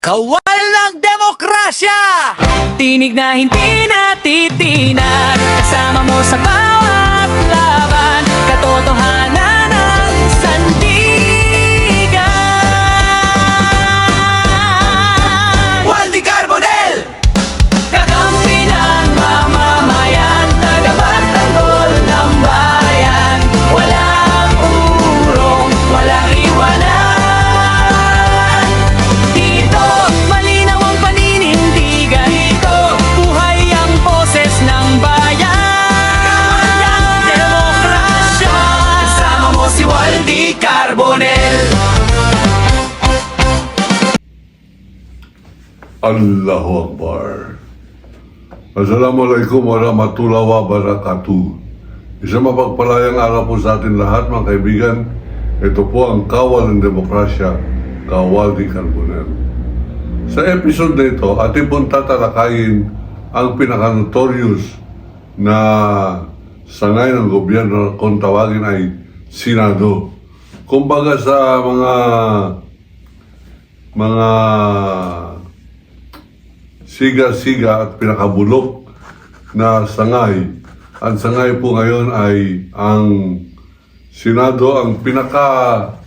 Kawal ng demokrasya! Tinig na hindi natitinan, kasama mo sa bawat laban, katotohanan ng sandigan. Waldy Carbonell! Kakampi ng mamamayan, tagapagtanggol ng bayan. Walang urong, walang iwanan. Dito, malinaw ang paninindigan. Dito, buhay ang boses ng bayan. Demokrasya, kasama mo si Waldy Carbonell. Allahu Akbar. Assalamualaikum warahmatullahi wabarakatuh. Isang mapagpalayang araw po sa atin lahat, mga kaibigan. Ito po ang Kawal ng Demokrasya, Waldy Carbonell. Sa episode na ito, ating pong tatalakayin ang pinaka-notorious na sangay ng gobyerno kung tawagin ay Senado. Kumbaga sa mga siga-siga at pinakabulok na sangay. Ang sangay po ngayon ay ang Senado, ang pinakabulok.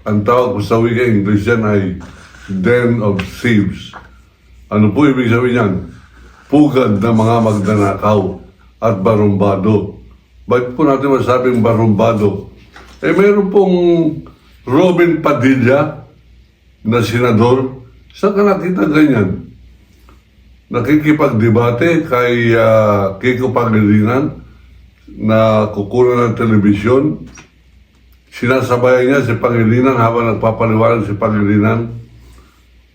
Ang tawag po sa wika English yan ay Den of Thieves. Ano po ibig sabihin yan? Pugad na mga magnanakaw at barumbado. Bakit po natin masabing barumbado? Meron pong Robin Padilla na senador. Saan ka nakita ganyan? Nakikipagdebate kay Kiko Pangilinan na kukunan ng telebisyon. Sinasabayan niya si Pangilinan habang nagpapaliwanag si Pangilinan.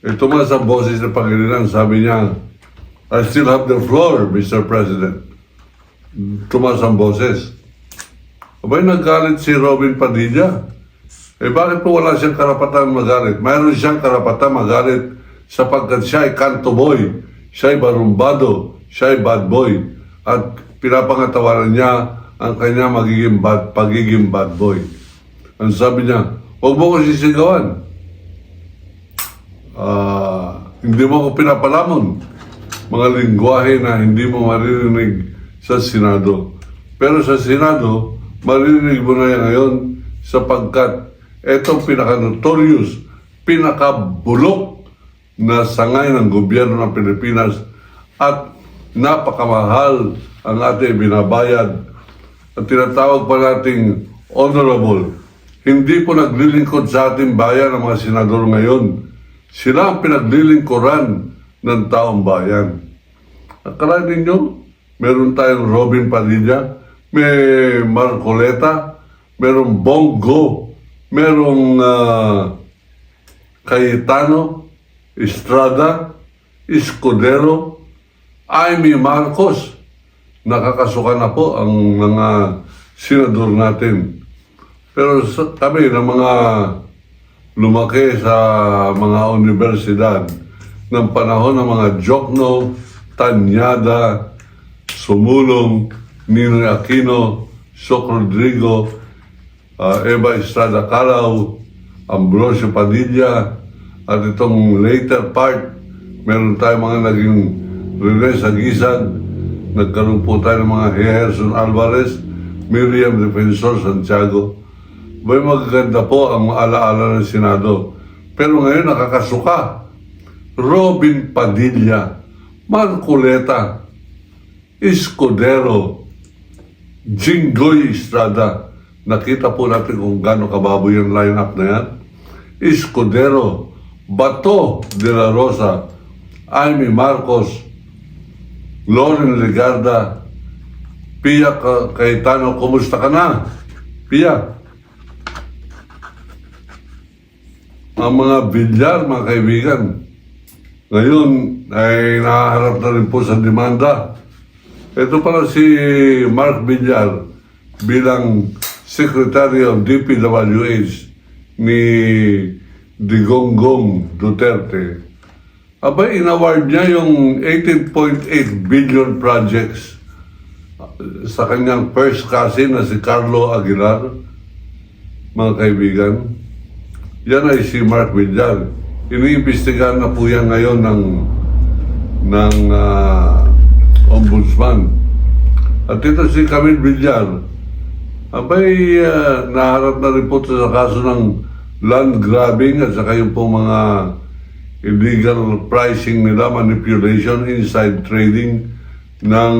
Ito nga sa boses ni Pangilinan, sabi niya, I still have the floor, Mr. President. Tumas ang boses. Abay, naggalit si Robin Padilla. Bakit po wala siyang karapatan magalit? Mayroon siyang karapatan magalit sapagkat siya ay kanto boy, siya ay barumbado, siya ay bad boy. At pinapangatawaran niya ang kanya pagiging bad boy. Ang sabi niya, huwag mo ko sisigawan. Hindi mo ko pinapalamon. Mga lingwahe na hindi mo maririnig sa Senado. Pero sa Senado, maririnig mo na yan ngayon sapagkat etong pinaka-notorious, pinaka-bulok na sangay ng gobyerno ng Pilipinas at napakamahal ang ating binabayad at tinatawag pa nating honorable. Hindi po naglilingkod sa ating bayan ang mga senador ngayon. Sila ang pinaglilingkuran ng taong bayan. Akala ninyo, meron tayong Robin Padilla, may Marcoleta, merong Bongo, merong Cayetano, Estrada, Escudero, Amy Marcos. Nakakasuka na po ang mga senador natin. Pero kami na mga lumaki sa mga universidad ng panahon ng mga Jokno, Tanyada, Sumulong, Ninoy Aquino, Soc Rodrigo, Eva Estrada Calao, Ambrosio Padilla, at itong later part, meron tayong mga naging Rene Sagisag, nagkaroon po tayo ng mga Gerson Alvarez, Miriam Defensor Santiago. May magaganda po ang alaala ng Senado. Pero ngayon nakakasuka. Robin Padilla, Marcoleta, Escudero, Jinggoy Estrada. Nakita po natin kung gaano kababoy yung lineup na yan. Escudero, Bato de la Rosa, Amy Marcos, Loren Legarda, Pia Cayetano. Kumusta ka na, Pia? Ang mga Villar, mga kaibigan, ngayon ay nakaharap na rin po sa demanda. Ito pala si Mark Villar bilang Secretary of DPWH ni Digongong Duterte. Abay, in-award niya yung 18.8 billion projects sa kanyang first cousin na si Carlo Aguilar. Mga kaibigan, yan ay si Mark Villar. iniimbestigahan na po yan ngayon ng ombudsman. At ito si Camille Villar, abay naharap na rin po sa kaso ng land grabbing at saka yung pong mga illegal pricing nila, manipulation, inside trading ng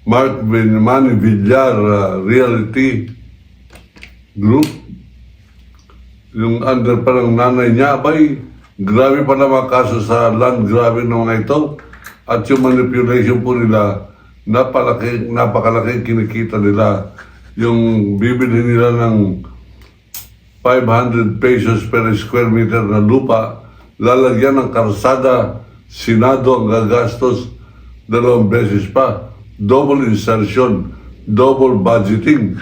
Mark Manny Villar Realty Group. Yung under pa ng nanay niya, abay, grabe pa na mga kaso sa land grabbing ng mga ito. At yung manipulation po nila, napakalaking kinikita nila. Yung bibili nila ng 500 pesos per square meter na lupa, lalagyan ng karsada, Senado ang gagastos 2 beses pa. Double insertion, double budgeting.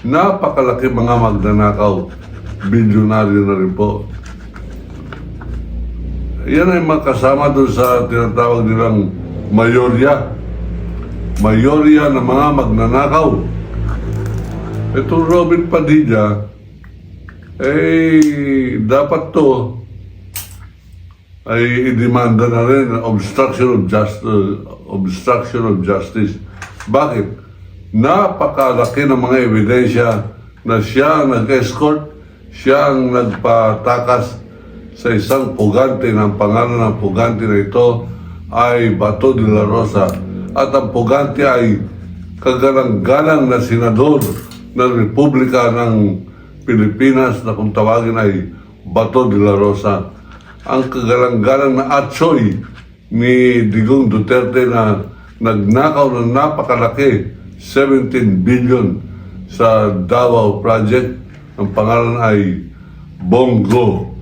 Napakalaki mga magnanakaw. Bilyonaryo na rin po. Yan ay makasama doon sa tinatawag nilang mayorya. Mayorya ng mga magnanakaw. Itong Robin Padilla, dapat to ay idemanda na rin obstruction of justice. Bakit? Napakalaki ng mga ebidensya na siya ang nag-escort, siya ang nagpatakas sa isang pugante ng pangalan ng pugante na ito ay Bato de la Rosa. At ang pugante ay kagalang-galang na senador ng Republika ng Pilipinas na kung tawagin ay Bato de la Rosa. Ang kagalang-galang na atsoy ni Digong Duterte na nagnakaw ng napakalaki 17 billion sa Davao Project. Ang pangalan ay Bongo.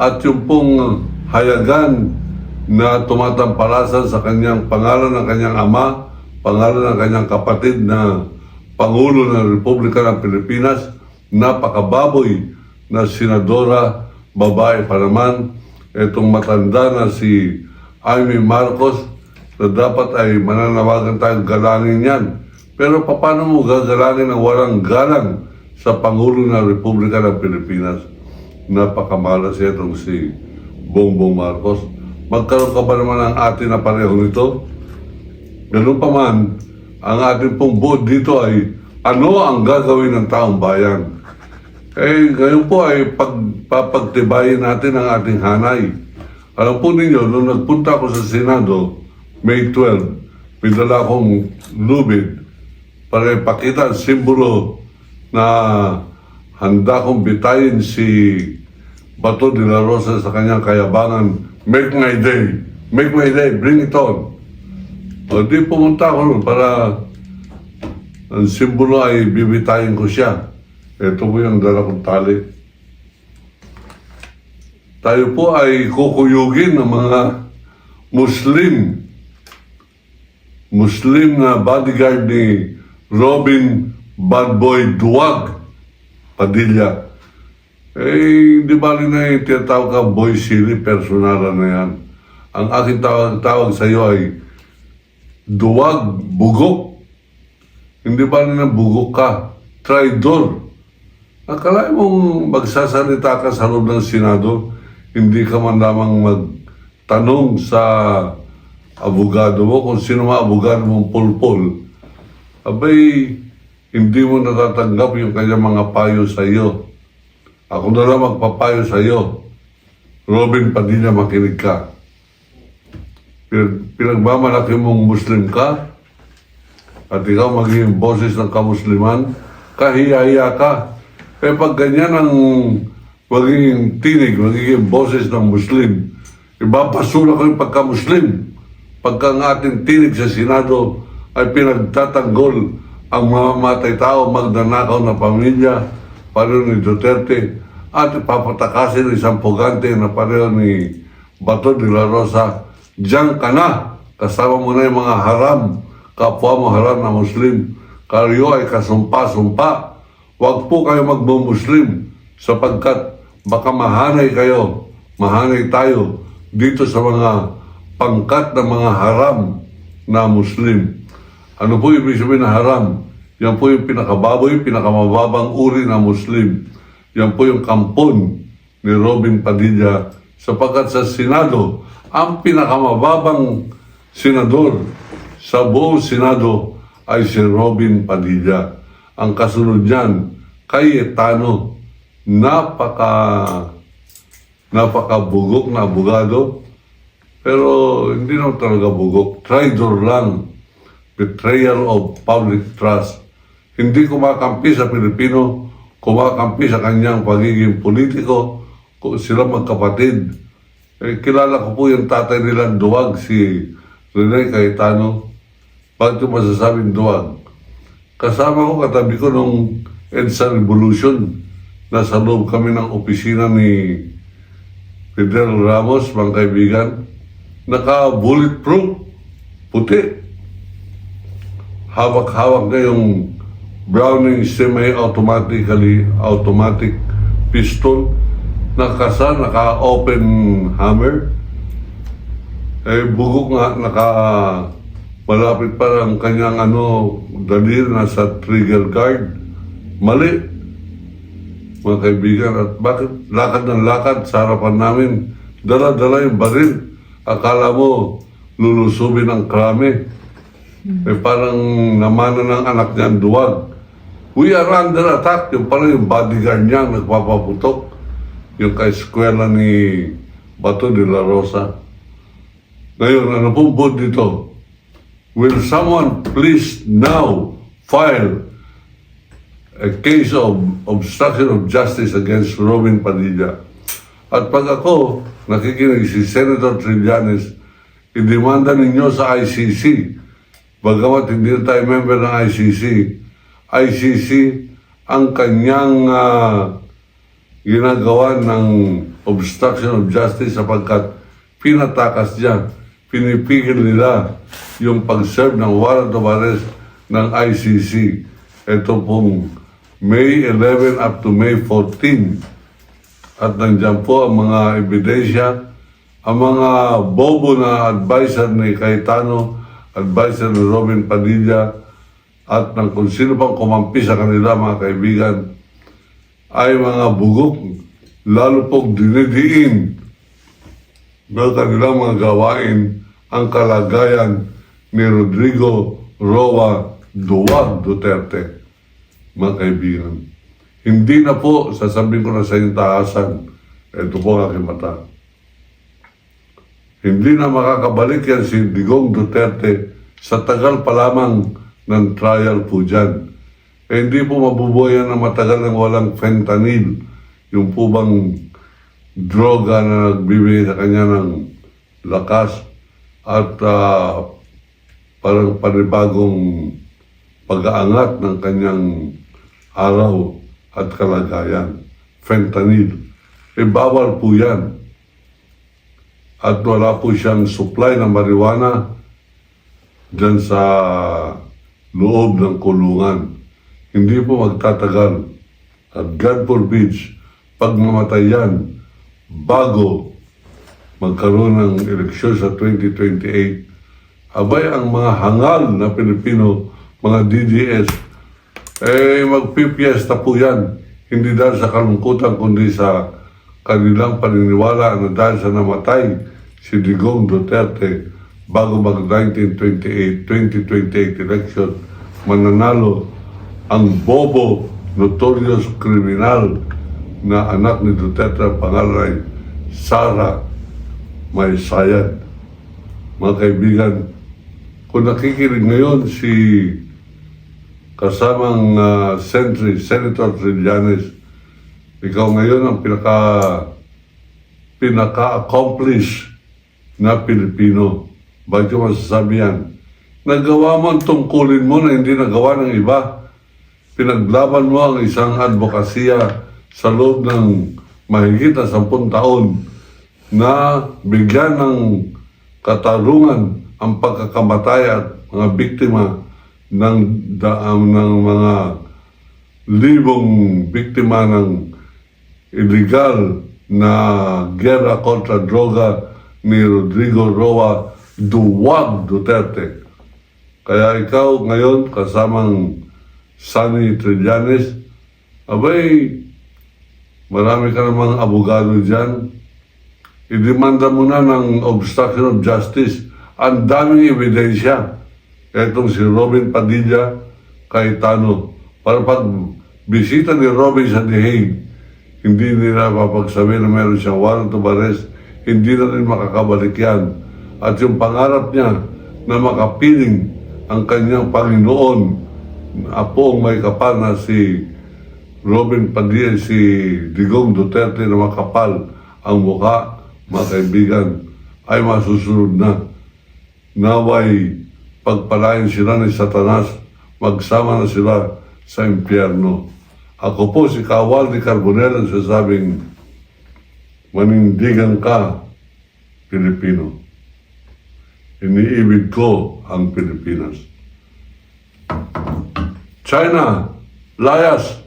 At yung pong hayagan na tumatampalasan sa kanyang pangalan ng kanyang ama, pangalan ng kanyang kapatid na Pangulo ng Republika ng Pilipinas, napakababoy na senadora, babae pa naman, itong matanda na si Amy Marcos, na dapat ay mananawagan tayong galangin yan. Pero paano mo gagalangin ng walang galang sa Pangulo ng Republika ng Pilipinas? Napakamalas itong si Bongbong Marcos. Magkaroon ka ba naman ang atin na pareho nito? Ganun pa man, ang ating pong buod dito ay ano ang gagawin ng taong bayan? Ngayon po ay pagpapagtibayin natin ang ating hanay. Alam po ninyo, nung nagpunta ako sa Senado, May 12, may dala akong lubid para ipakita ang simbolo na handa kong bitayin si Bato de la Rosa sa kanyang kayabangan. Make my day, bring it on. O di pumunta ako nun para ang simbolo ay bibitayin ko siya. Ito po yung dala kong tali. Tayo po ay kukuyugin ng mga Muslim na bodyguard ni Robin Bad Boy Duwag Padilla. Di ba rin na yung tinatawag ka boy silly, personalan na yan. Ang aking tawag sa iyo ay Duwag Bugok. Hindi ba rin na bugok ka? Traidor. Akala mong magsasalita ka sa loob ng Senado, hindi ka man lamang magtanong sa abogado mo kung sino mga abogado mong pulpol. Abay, hindi mo natatanggap yung kanyang mga payo sa iyo. Ako na lang magpapayo sa iyo. Robin Padilla, makinig ka. Pinagmamalaki mong Muslim ka at ikaw magiging boses ng kamusliman, kahiya-hiya ka. Pag ganyan ang magiging tinig, magiging boses ng Muslim, ibapasula ko yung pagka-Muslim. Pagka ang ating tinig sa Senado ay pinagtatanggol ang mamamatay tao, magnanakaw na pamilya, pareho ni Duterte, at ipapatakasin isang pugante na pareho ni Bato de la Rosa. Diyan ka na, kasama mo na yung mga haram, kapwa mo haram na Muslim. Kayo ay kasumpa-sumpa. Huwag po kayo magmumuslim sapagkat baka mahanay kayo, mahanay tayo dito sa mga pangkat ng mga haram na Muslim. Ano po ibig sabihin na haram? Yan po yung pinakababoy, pinakamababang uri na Muslim. Yan po yung kampon ni Robin Padilla sapagkat sa Senado, ang pinakamababang senador sa buong Senado ay si Robin Padilla. Ang kasunod niyan, Cayetano, napakabugok na abogado, pero hindi naman talaga bugok. Traitor lang. Betrayal of public trust. Hindi kumakampi sa Pilipino, kumakampi sa kanyang pagiging politiko, sila magkapatid. Kilala ko po yung tatay nilang duwag, si Rene Cayetano. Bakit yung masasabing duwag? Kasama ko, katabi ko nung EDSA Revolution. Nasa loob kami ng opisina ni Fidel Ramos, mga kaibigan. Naka-bulletproof, puti. Hawak-hawak na yung Browning automatic pistol. Naka-open hammer. Bugok nga, malapit pa ang kanyang daliri nasa trigger guard. Mali. Mga kaibigan, at bakit lakad ng lakad sa harapan namin? Dala-dala yung baril. Akala mo, lulusubin ang krami. Parang namana ng anak niya ang duwag. We are under attack. Yung pala yung bodyguard niya nagpapaputok. Yung ka-eskwela ni Bato de la Rosa. Ngayon, ano pong board dito? Will someone please now file a case of obstruction of justice against Robin Padilla? At pag ako nakikinig si Senator Trillanes, idemanda ninyo sa ICC. Bagamat hindi na tayo member ng ICC ang kanyang ginagawa ng obstruction of justice sapagkat pinatakas niya, pinipigil nila yung pag-serve ng warrant of arrest ng ICC. Ito pong May 11 up to May 14. At nandiyan po ang mga ebidensya, ang mga bobo na advisor ni Cayetano, advisor ni Robin Padilla, at ng kung sino pang kumampi sa kanila, mga kaibigan, ay mga bugok, lalo pong dinidiin ng kanilang mga gawain ang kalagayan ni Rodrigo Roa Duwag Duterte. Mga kaibigan, hindi na po, sasabihin ko na sa inyong taasan, ito po ang aking mata. Hindi na makakabalik yan si Digong Duterte sa tagal pa lamang ng trial po dyan. Hindi po mabubuhay yan na matagal ng walang fentanyl. Yung po bang droga na nagbibigay sa kanya ng lakas at parang panibagong pag-aangat ng kanyang araw at kalagayan. Fentanyl. Bawal po yan. At wala po siyang supply ng marijuana dyan sa loob ng kulungan. Hindi po magtatagal. At God forbid, pag mamatay yan, bago magkaroon ng eleksyon sa 2028, abay ang mga hangal na Pilipino, mga DDS, magpipiesta po yan. Hindi dahil sa kalungkutan, kundi sa kanilang paniniwala na dahil sa namatay si Digong Duterte bago mag-2028 election, mananalo ang bobo, notorious criminal na anak ni Duterte, ang pangalan ay Sara May Sayad. Mga kaibigan, kung nakikinig ngayon si kasamang Senator Trillanes, ikaw ngayon ang pinaka-accomplish na Pilipino. Bakit yung masasabi yan? Nagawa mo ang tungkulin mo na hindi nagawa ng iba. Pinaglaban mo ang isang advokasya sa loob ng mahigit na 10 taon na bigyan ng katarungan ang pagkakamatay at mga biktima ng mga libong biktima ng illegal na gera kontra droga ni Rodrigo Roa Duwag Duterte. Kaya ikaw ngayon kasamang Sunny Trillanes, abay, Marami ka namang abogado dyan. Idemanda mo na ng obstruction of justice. Ang daming ebidensya. Etong si Robin Padilla, Cayetano. Para pag bisita ni Robin sa The Hague, hindi nila papagsabi na meron siyang warrant of arrest, hindi na rin makakabalik yan. At yung pangarap niya na makapiling ang kanyang Panginoon, apong may kapal na si Robin Padilla, si Digong Duterte na makapal ang mukha, mga kaibigan, ay masusunod na. Naway pagpalain sila ni Satanas, magsama na sila sa impyerno. Ako po si Kawal de Carbonell ang sasabing, manindigan ka, Pilipino. Iniibig ko ang Pilipinas. China, layas!